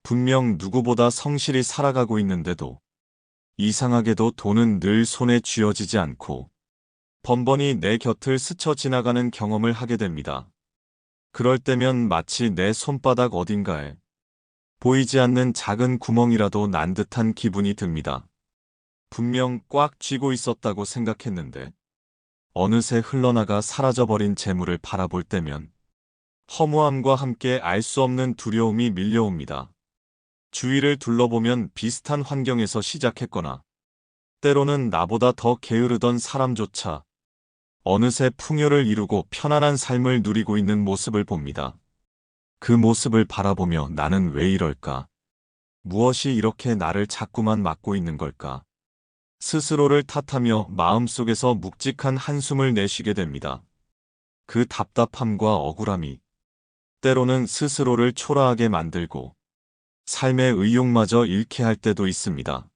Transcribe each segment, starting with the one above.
분명 누구보다 성실히 살아가고 있는데도 이상하게도 돈은 늘 손에 쥐어지지 않고 번번이 내 곁을 스쳐 지나가는 경험을 하게 됩니다. 그럴 때면 마치 내 손바닥 어딘가에 보이지 않는 작은 구멍이라도 난 듯한 기분이 듭니다. 분명 꽉 쥐고 있었다고 생각했는데 어느새 흘러나가 사라져버린 재물을 바라볼 때면 허무함과 함께 알 수 없는 두려움이 밀려옵니다. 주위를 둘러보면 비슷한 환경에서 시작했거나 때로는 나보다 더 게으르던 사람조차 어느새 풍요를 이루고 편안한 삶을 누리고 있는 모습을 봅니다. 그 모습을 바라보며 나는 왜 이럴까? 무엇이 이렇게 나를 자꾸만 막고 있는 걸까? 스스로를 탓하며 마음속에서 묵직한 한숨을 내쉬게 됩니다. 그 답답함과 억울함이 때로는 스스로를 초라하게 만들고 삶의 의욕마저 잃게 할 때도 있습니다.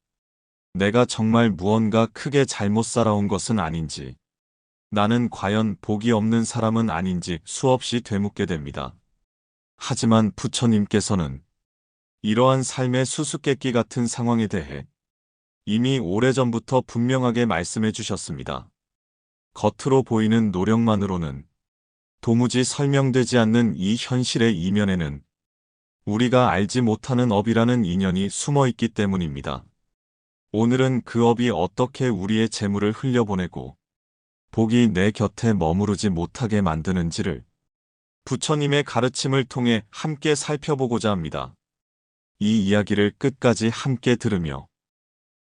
내가 정말 무언가 크게 잘못 살아온 것은 아닌지, 나는 과연 복이 없는 사람은 아닌지 수없이 되묻게 됩니다. 하지만 부처님께서는 이러한 삶의 수수께끼 같은 상황에 대해 이미 오래전부터 분명하게 말씀해 주셨습니다. 겉으로 보이는 노력만으로는 도무지 설명되지 않는 이 현실의 이면에는 우리가 알지 못하는 업이라는 인연이 숨어 있기 때문입니다. 오늘은 그 업이 어떻게 우리의 재물을 흘려보내고 복이 내 곁에 머무르지 못하게 만드는지를 부처님의 가르침을 통해 함께 살펴보고자 합니다. 이 이야기를 끝까지 함께 들으며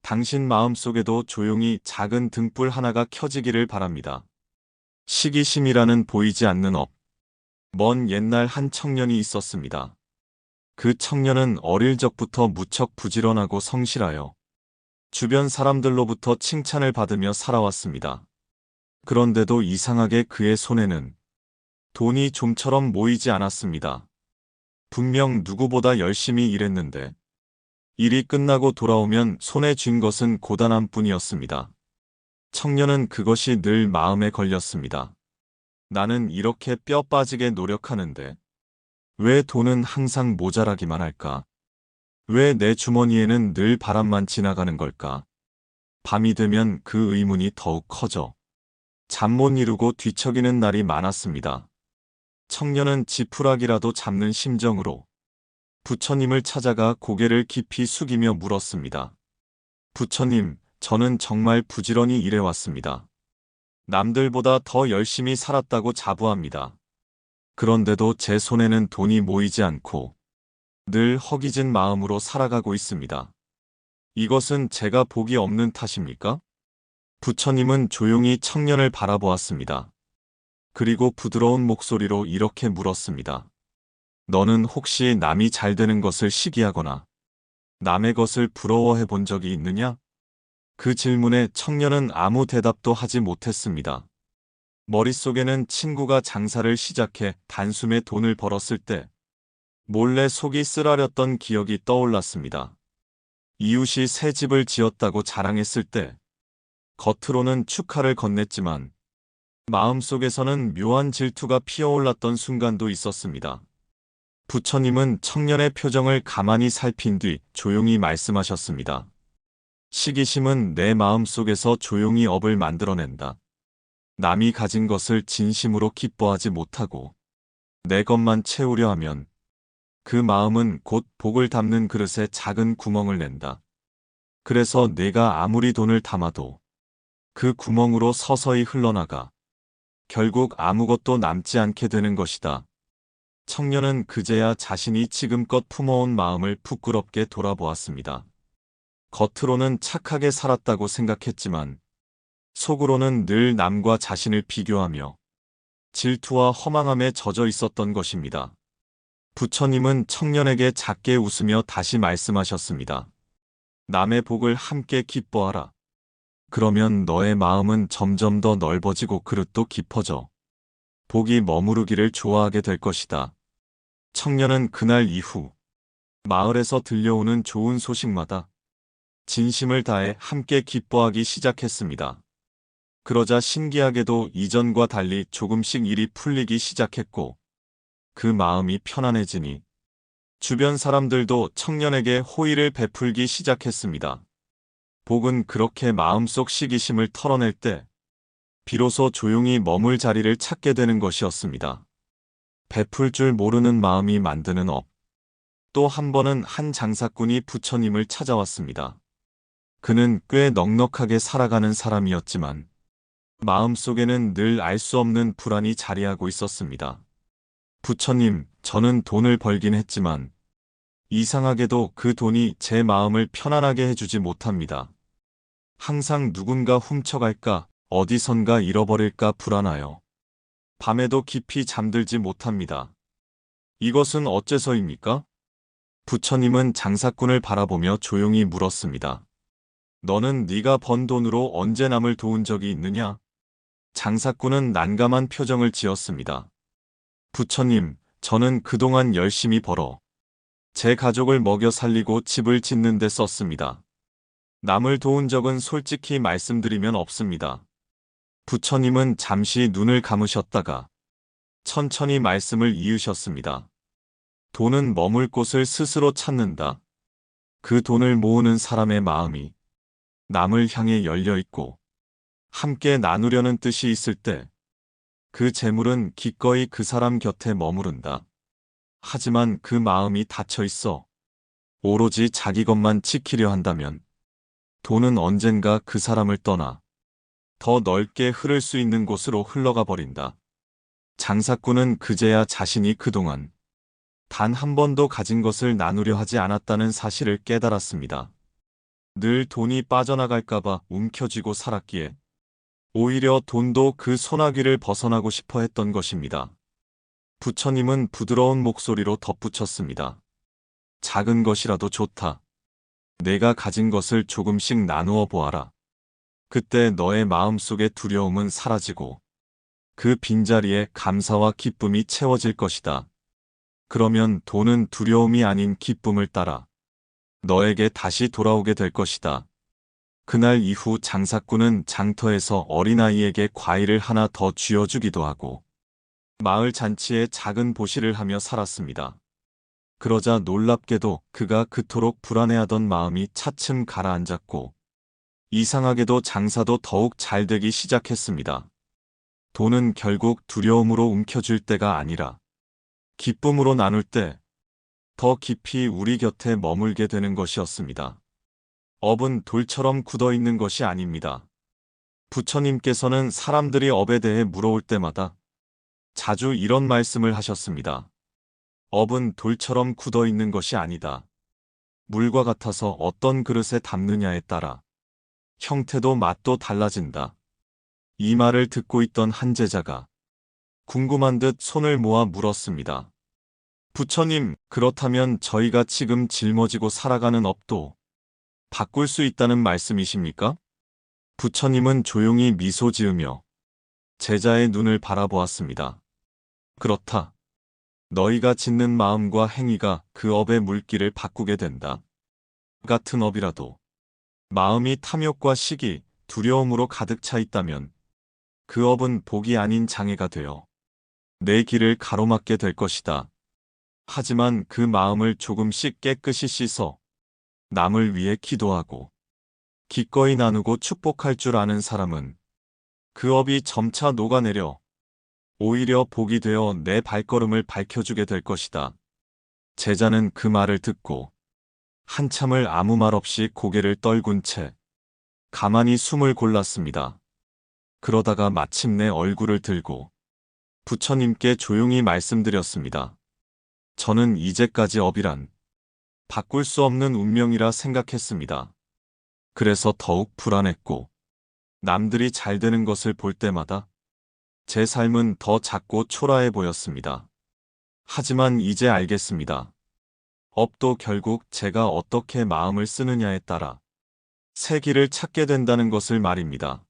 당신 마음속에도 조용히 작은 등불 하나가 켜지기를 바랍니다. 시기심이라는 보이지 않는 업. 먼 옛날 한 청년이 있었습니다. 그 청년은 어릴 적부터 무척 부지런하고 성실하여 주변 사람들로부터 칭찬을 받으며 살아왔습니다. 그런데도 이상하게 그의 손에는 돈이 좀처럼 모이지 않았습니다. 분명 누구보다 열심히 일했는데 일이 끝나고 돌아오면 손에 쥔 것은 고단함뿐이었습니다. 청년은 그것이 늘 마음에 걸렸습니다. 나는 이렇게 뼈 빠지게 노력하는데 왜 돈은 항상 모자라기만 할까? 왜 내 주머니에는 늘 바람만 지나가는 걸까? 밤이 되면 그 의문이 더욱 커져 잠 못 이루고 뒤척이는 날이 많았습니다. 청년은 지푸라기라도 잡는 심정으로 부처님을 찾아가 고개를 깊이 숙이며 물었습니다. 부처님, 저는 정말 부지런히 일해왔습니다. 남들보다 더 열심히 살았다고 자부합니다. 그런데도 제 손에는 돈이 모이지 않고 늘 허기진 마음으로 살아가고 있습니다. 이것은 제가 복이 없는 탓입니까? 부처님은 조용히 청년을 바라보았습니다. 그리고 부드러운 목소리로 이렇게 물었습니다. 너는 혹시 남이 잘 되는 것을 시기하거나 남의 것을 부러워해 본 적이 있느냐? 그 질문에 청년은 아무 대답도 하지 못했습니다. 머릿속에는 친구가 장사를 시작해 단숨에 돈을 벌었을 때 몰래 속이 쓰라렸던 기억이 떠올랐습니다. 이웃이 새 집을 지었다고 자랑했을 때 겉으로는 축하를 건넸지만 마음속에서는 묘한 질투가 피어올랐던 순간도 있었습니다. 부처님은 청년의 표정을 가만히 살핀 뒤 조용히 말씀하셨습니다. 시기심은 내 마음속에서 조용히 업을 만들어낸다. 남이 가진 것을 진심으로 기뻐하지 못하고 내 것만 채우려 하면 그 마음은 곧 복을 담는 그릇에 작은 구멍을 낸다. 그래서 내가 아무리 돈을 담아도 그 구멍으로 서서히 흘러나가 결국 아무것도 남지 않게 되는 것이다. 청년은 그제야 자신이 지금껏 품어온 마음을 부끄럽게 돌아보았습니다. 겉으로는 착하게 살았다고 생각했지만 속으로는 늘 남과 자신을 비교하며 질투와 허망함에 젖어 있었던 것입니다. 부처님은 청년에게 작게 웃으며 다시 말씀하셨습니다. 남의 복을 함께 기뻐하라. 그러면 너의 마음은 점점 더 넓어지고 그릇도 깊어져 복이 머무르기를 좋아하게 될 것이다. 청년은 그날 이후 마을에서 들려오는 좋은 소식마다 진심을 다해 함께 기뻐하기 시작했습니다. 그러자 신기하게도 이전과 달리 조금씩 일이 풀리기 시작했고 그 마음이 편안해지니 주변 사람들도 청년에게 호의를 베풀기 시작했습니다. 복은 그렇게 마음속 시기심을 털어낼 때 비로소 조용히 머물 자리를 찾게 되는 것이었습니다. 베풀 줄 모르는 마음이 만드는 업. 또 한 번은 한 장사꾼이 부처님을 찾아왔습니다. 그는 꽤 넉넉하게 살아가는 사람이었지만 마음속에는 늘 알 수 없는 불안이 자리하고 있었습니다. 부처님, 저는 돈을 벌긴 했지만 이상하게도 그 돈이 제 마음을 편안하게 해주지 못합니다. 항상 누군가 훔쳐갈까, 어디선가 잃어버릴까 불안하여 밤에도 깊이 잠들지 못합니다. 이것은 어째서입니까? 부처님은 장사꾼을 바라보며 조용히 물었습니다. 너는 네가 번 돈으로 언제 남을 도운 적이 있느냐? 장사꾼은 난감한 표정을 지었습니다. 부처님, 저는 그동안 열심히 벌어 제 가족을 먹여 살리고 집을 짓는 데 썼습니다. 남을 도운 적은 솔직히 말씀드리면 없습니다. 부처님은 잠시 눈을 감으셨다가 천천히 말씀을 이으셨습니다. 돈은 머물 곳을 스스로 찾는다. 그 돈을 모으는 사람의 마음이 남을 향해 열려 있고 함께 나누려는 뜻이 있을 때 그 재물은 기꺼이 그 사람 곁에 머무른다. 하지만 그 마음이 닫혀 있어 오로지 자기 것만 지키려 한다면 돈은 언젠가 그 사람을 떠나 더 넓게 흐를 수 있는 곳으로 흘러가 버린다. 장사꾼은 그제야 자신이 그동안 단 한 번도 가진 것을 나누려 하지 않았다는 사실을 깨달았습니다. 늘 돈이 빠져나갈까봐 움켜쥐고 살았기에 오히려 돈도 그 소나기를 벗어나고 싶어 했던 것입니다. 부처님은 부드러운 목소리로 덧붙였습니다. 작은 것이라도 좋다. 내가 가진 것을 조금씩 나누어 보아라. 그때 너의 마음속의 두려움은 사라지고 그 빈자리에 감사와 기쁨이 채워질 것이다. 그러면 돈은 두려움이 아닌 기쁨을 따라 너에게 다시 돌아오게 될 것이다. 그날 이후 장사꾼은 장터에서 어린아이에게 과일을 하나 더 쥐어주기도 하고 마을 잔치에 작은 보시를 하며 살았습니다. 그러자 놀랍게도 그가 그토록 불안해하던 마음이 차츰 가라앉았고 이상하게도 장사도 더욱 잘 되기 시작했습니다. 돈은 결국 두려움으로 움켜쥘 때가 아니라 기쁨으로 나눌 때 더 깊이 우리 곁에 머물게 되는 것이었습니다. 업은 돌처럼 굳어 있는 것이 아닙니다. 부처님께서는 사람들이 업에 대해 물어올 때마다 자주 이런 말씀을 하셨습니다. 업은 돌처럼 굳어 있는 것이 아니다. 물과 같아서 어떤 그릇에 담느냐에 따라 형태도 맛도 달라진다. 이 말을 듣고 있던 한 제자가 궁금한 듯 손을 모아 물었습니다. 부처님, 그렇다면 저희가 지금 짊어지고 살아가는 업도 바꿀 수 있다는 말씀이십니까? 부처님은 조용히 미소 지으며 제자의 눈을 바라보았습니다. 그렇다. 너희가 짓는 마음과 행위가 그 업의 물기를 바꾸게 된다. 같은 업이라도 마음이 탐욕과 시기, 두려움으로 가득 차 있다면 그 업은 복이 아닌 장애가 되어 내 길을 가로막게 될 것이다. 하지만 그 마음을 조금씩 깨끗이 씻어 남을 위해 기도하고 기꺼이 나누고 축복할 줄 아는 사람은 그 업이 점차 녹아내려 오히려 복이 되어 내 발걸음을 밝혀주게 될 것이다. 제자는 그 말을 듣고 한참을 아무 말 없이 고개를 떨군 채 가만히 숨을 골랐습니다. 그러다가 마침내 얼굴을 들고 부처님께 조용히 말씀드렸습니다. 저는 이제까지 업이란 바꿀 수 없는 운명이라 생각했습니다. 그래서 더욱 불안했고 남들이 잘 되는 것을 볼 때마다 제 삶은 더 작고 초라해 보였습니다. 하지만 이제 알겠습니다. 업도 결국 제가 어떻게 마음을 쓰느냐에 따라 새 길을 찾게 된다는 것을 말입니다.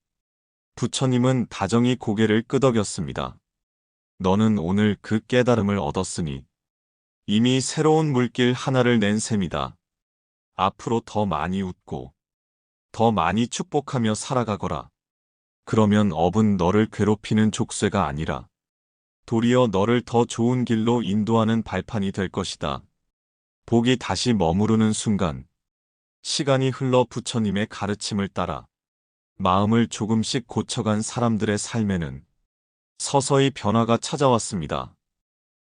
부처님은 다정히 고개를 끄덕였습니다. 너는 오늘 그 깨달음을 얻었으니 이미 새로운 물길 하나를 낸 셈이다. 앞으로 더 많이 웃고 더 많이 축복하며 살아가거라. 그러면 업은 너를 괴롭히는 족쇄가 아니라 도리어 너를 더 좋은 길로 인도하는 발판이 될 것이다. 복이 다시 머무르는 순간, 시간이 흘러 부처님의 가르침을 따라 마음을 조금씩 고쳐간 사람들의 삶에는 서서히 변화가 찾아왔습니다.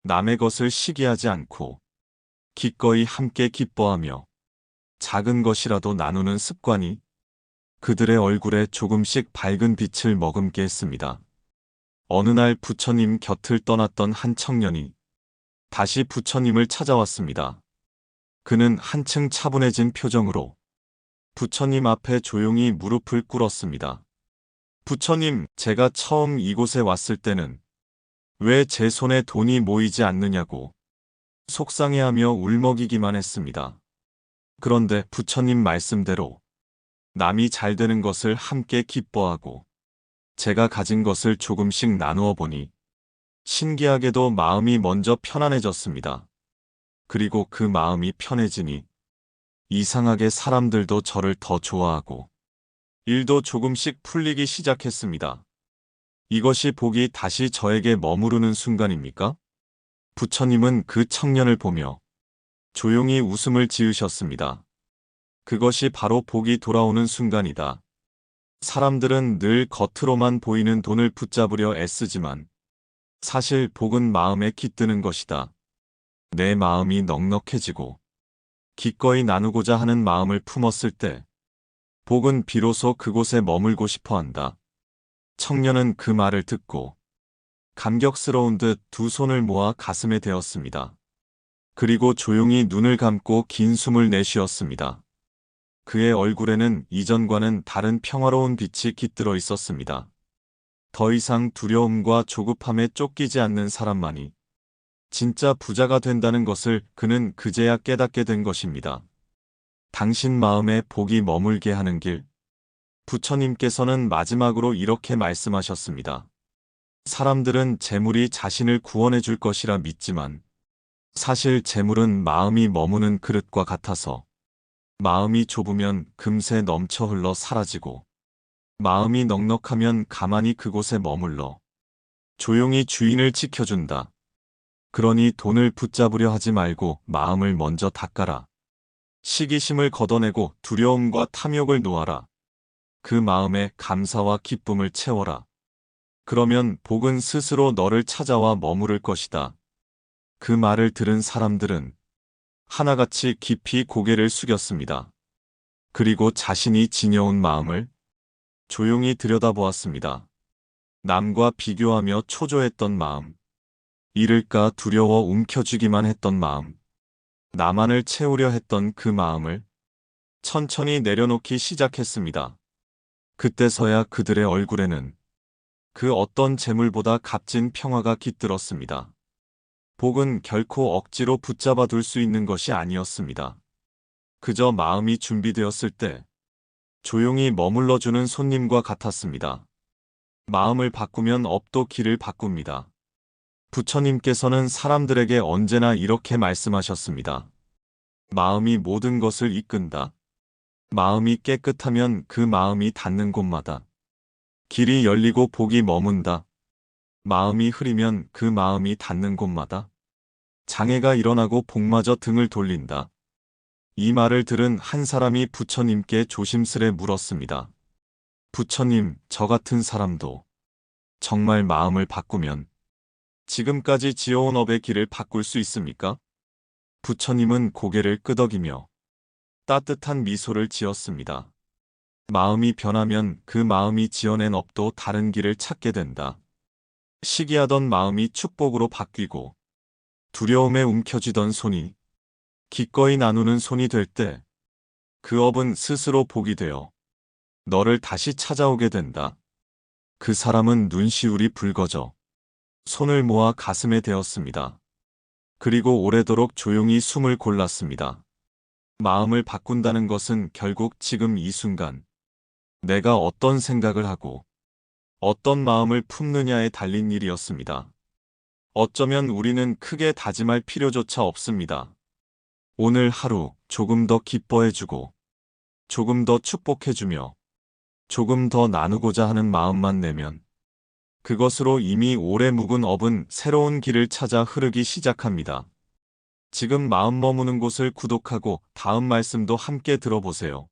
남의 것을 시기하지 않고 기꺼이 함께 기뻐하며 작은 것이라도 나누는 습관이 그들의 얼굴에 조금씩 밝은 빛을 머금게 했습니다. 어느 날 부처님 곁을 떠났던 한 청년이 다시 부처님을 찾아왔습니다. 그는 한층 차분해진 표정으로 부처님 앞에 조용히 무릎을 꿇었습니다. 부처님, 제가 처음 이곳에 왔을 때는 왜 제 손에 돈이 모이지 않느냐고 속상해하며 울먹이기만 했습니다. 그런데 부처님 말씀대로 남이 잘 되는 것을 함께 기뻐하고 제가 가진 것을 조금씩 나누어 보니 신기하게도 마음이 먼저 편안해졌습니다. 그리고 그 마음이 편해지니 이상하게 사람들도 저를 더 좋아하고 일도 조금씩 풀리기 시작했습니다. 이것이 복이 다시 저에게 머무르는 순간입니까? 부처님은 그 청년을 보며 조용히 웃음을 지으셨습니다. 그것이 바로 복이 돌아오는 순간이다. 사람들은 늘 겉으로만 보이는 돈을 붙잡으려 애쓰지만 사실 복은 마음에 깃드는 것이다. 내 마음이 넉넉해지고 기꺼이 나누고자 하는 마음을 품었을 때 복은 비로소 그곳에 머물고 싶어 한다. 청년은 그 말을 듣고 감격스러운 듯 두 손을 모아 가슴에 대었습니다. 그리고 조용히 눈을 감고 긴 숨을 내쉬었습니다. 그의 얼굴에는 이전과는 다른 평화로운 빛이 깃들어 있었습니다. 더 이상 두려움과 조급함에 쫓기지 않는 사람만이 진짜 부자가 된다는 것을 그는 그제야 깨닫게 된 것입니다. 당신 마음에 복이 머물게 하는 길. 부처님께서는 마지막으로 이렇게 말씀하셨습니다. 사람들은 재물이 자신을 구원해 줄 것이라 믿지만 사실 재물은 마음이 머무는 그릇과 같아서 마음이 좁으면 금세 넘쳐 흘러 사라지고 마음이 넉넉하면 가만히 그곳에 머물러 조용히 주인을 지켜준다. 그러니 돈을 붙잡으려 하지 말고 마음을 먼저 닦아라. 시기심을 걷어내고 두려움과 탐욕을 놓아라. 그 마음에 감사와 기쁨을 채워라. 그러면 복은 스스로 너를 찾아와 머무를 것이다. 그 말을 들은 사람들은 하나같이 깊이 고개를 숙였습니다. 그리고 자신이 지녀온 마음을 조용히 들여다보았습니다. 남과 비교하며 초조했던 마음, 잃을까 두려워 움켜쥐기만 했던 마음, 나만을 채우려 했던 그 마음을 천천히 내려놓기 시작했습니다. 그때서야 그들의 얼굴에는 그 어떤 재물보다 값진 평화가 깃들었습니다. 복은 결코 억지로 붙잡아 둘 수 있는 것이 아니었습니다. 그저 마음이 준비되었을 때 조용히 머물러주는 손님과 같았습니다. 마음을 바꾸면 업도 길을 바꿉니다. 부처님께서는 사람들에게 언제나 이렇게 말씀하셨습니다. 마음이 모든 것을 이끈다. 마음이 깨끗하면 그 마음이 닿는 곳마다 길이 열리고 복이 머문다. 마음이 흐리면 그 마음이 닿는 곳마다 장애가 일어나고 복마저 등을 돌린다. 이 말을 들은 한 사람이 부처님께 조심스레 물었습니다. 부처님, 저 같은 사람도 정말 마음을 바꾸면 지금까지 지어온 업의 길을 바꿀 수 있습니까? 부처님은 고개를 끄덕이며 따뜻한 미소를 지었습니다. 마음이 변하면 그 마음이 지어낸 업도 다른 길을 찾게 된다. 시기하던 마음이 축복으로 바뀌고 두려움에 움켜쥐던 손이 기꺼이 나누는 손이 될 때 그 업은 스스로 복이 되어 너를 다시 찾아오게 된다. 그 사람은 눈시울이 붉어져 손을 모아 가슴에 대었습니다. 그리고 오래도록 조용히 숨을 골랐습니다. 마음을 바꾼다는 것은 결국 지금 이 순간 내가 어떤 생각을 하고 어떤 마음을 품느냐에 달린 일이었습니다. 어쩌면 우리는 크게 다짐할 필요조차 없습니다. 오늘 하루 조금 더 기뻐해주고 조금 더 축복해주며 조금 더 나누고자 하는 마음만 내면 그것으로 이미 오래 묵은 업은 새로운 길을 찾아 흐르기 시작합니다. 지금 마음 머무는 곳을 구독하고 다음 말씀도 함께 들어보세요.